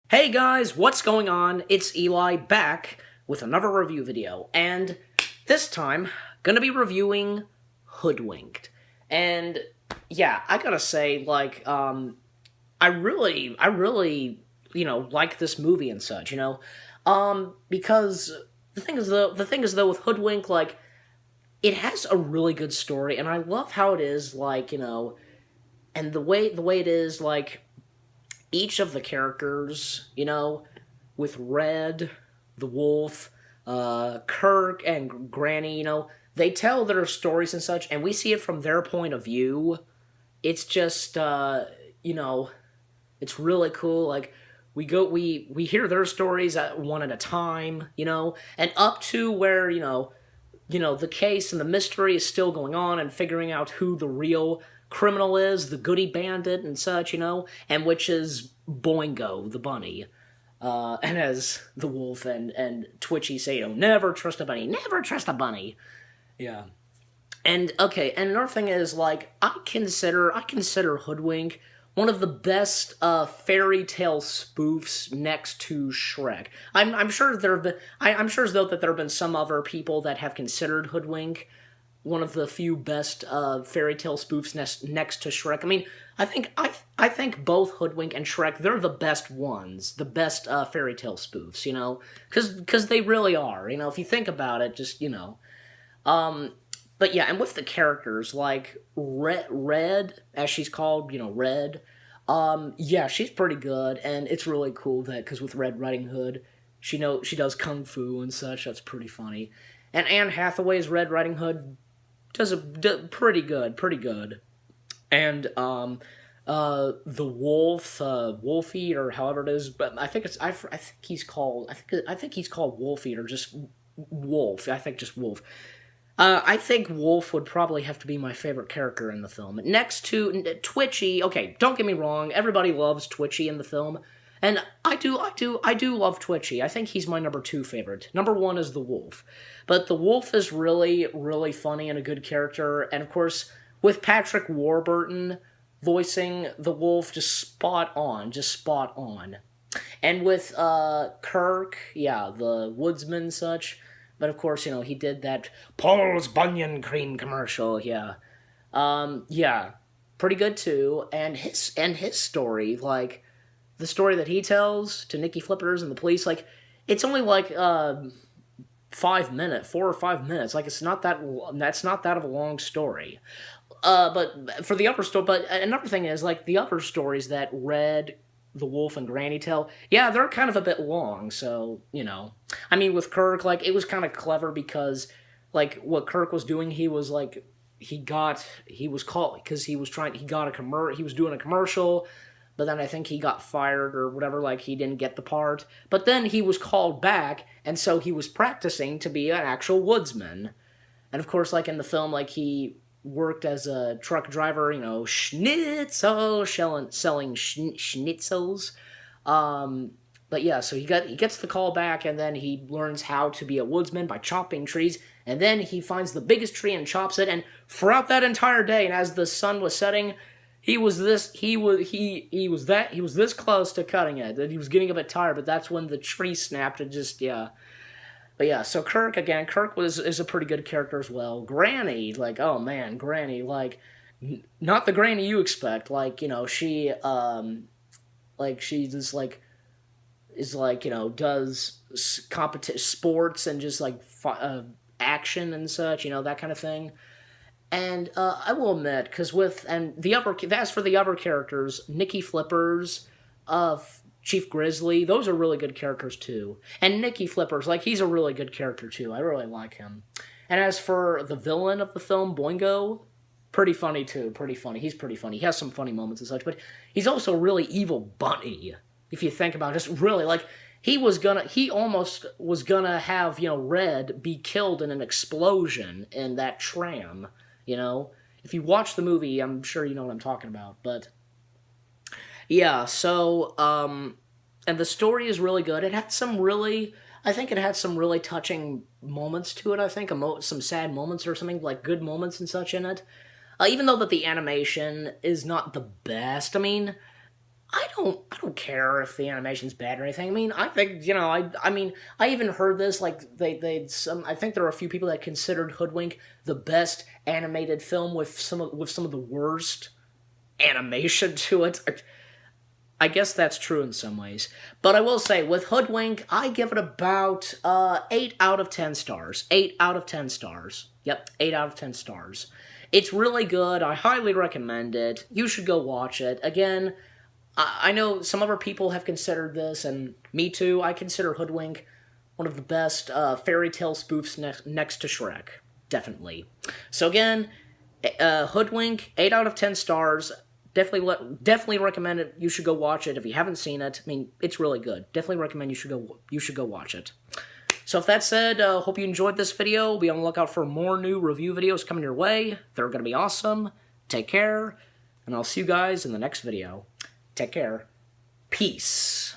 Hey guys, what's going on? It's Eli back with another review video, and this time, gonna be reviewing Hoodwinked. And yeah, I gotta say, I really, like this movie and such, because the thing is though with Hoodwink, it has a really good story, and I love how it is, and the way it is, each of the characters, with Red, the wolf, Kirk, and Granny, they tell their stories and such, and we see it from their point of view. It's just, it's really cool. We hear their stories one at a time, and up to where, the case and the mystery is still going on and figuring out who the real criminal is, the goody bandit and such, and which is Boingo, the bunny. And as the wolf and Twitchy say, never trust a bunny, never trust a bunny. Yeah. And, okay, and another thing is, I consider Hoodwink one of the best fairy tale spoofs next to Shrek. I'm sure I'm sure as though that there have been some other people that have considered Hoodwink one of the few best fairy tale spoofs next to Shrek. I mean, I think both Hoodwink and Shrek, they're the best ones, the best fairy tale spoofs, because they really are. If you think about it, just But yeah, and with the characters, like Red, as she's called, Red. Yeah, she's pretty good, and it's really cool that because with Red Riding Hood, she does kung fu and such. That's pretty funny. And Anne Hathaway's Red Riding Hood does pretty good. And the wolf, Wolfie, or however it is, but I think he's called Wolfie, or just Wolf. I think just Wolf. I think Wolf would probably have to be my favorite character in the film. Next to Twitchy, okay, don't get me wrong, everybody loves Twitchy in the film, and I do love Twitchy. I think he's my number 2 favorite. Number 1 is the Wolf. But the Wolf is really, really funny and a good character, and of course, with Patrick Warburton voicing the Wolf, just spot on. And with Kirk, yeah, the woodsman and such. But of course, he did that Paul's Bunyan Cream commercial, yeah. Yeah, pretty good too. And his story, the story that he tells to Nikki Flippers and the police, it's only 4 or 5 minutes. It's not that's not that of a long story. But for the other story, but another thing is, the other stories that Red, the Wolf, and Granny tell, yeah, they're kind of a bit long, so, I mean, with Kirk, it was kind of clever because, what Kirk was doing, he was, he was called, because he was doing a commercial, but then I think he got fired or whatever, he didn't get the part, but then he was called back, and so he was practicing to be an actual woodsman, and of course, in the film, he worked as a truck driver, schnitzel, selling schnitzels. But yeah, so he gets the call back, and then he learns how to be a woodsman by chopping trees, and then he finds the biggest tree and chops it, and throughout that entire day, and as the sun was setting, he was this close to cutting it, that he was getting a bit tired, but that's when the tree snapped, and just, yeah. But yeah, so Kirk is a pretty good character as well. Granny, oh man, Granny, not the Granny you expect. She, she just, does sports and just, action and such, that kind of thing. And, I will admit, as for the other characters, Nikki Flippers, Chief Grizzly, those are really good characters too. And Nicky Flippers, he's a really good character too. I really like him. And as for the villain of the film, Boingo, pretty funny too. He's pretty funny. He has some funny moments and such, but he's also a really evil bunny. If you think about it, just really, he almost was gonna have, Red be killed in an explosion in that tram, If you watch the movie, I'm sure you know what I'm talking about, but yeah, so, and the story is really good. I think it had some really touching moments to it, I think, some sad moments or something, good moments and such in it. Even though that the animation is not the best, I mean, I don't care if the animation's bad or anything. I mean, I think, you know, I mean, I even heard this, like, I think there are a few people that considered Hoodwink the best animated film with some of the worst animation to it. I guess that's true in some ways. But I will say, with Hoodwink, I give it about 8 out of 10 stars. 8 out of 10 stars. Yep, 8 out of 10 stars. It's really good. I highly recommend it. You should go watch it. Again, I know some other people have considered this, and me too. I consider Hoodwink one of the best fairy tale spoofs next to Shrek. Definitely. So again, Hoodwink, 8 out of 10 stars. Definitely recommend it. You should go watch it if you haven't seen it. I mean, it's really good. Definitely recommend you should go watch it. So if that said, hope you enjoyed this video. Be on the lookout for more new review videos coming your way. They're going to be awesome. Take care, and I'll see you guys in the next video. Take care. Peace.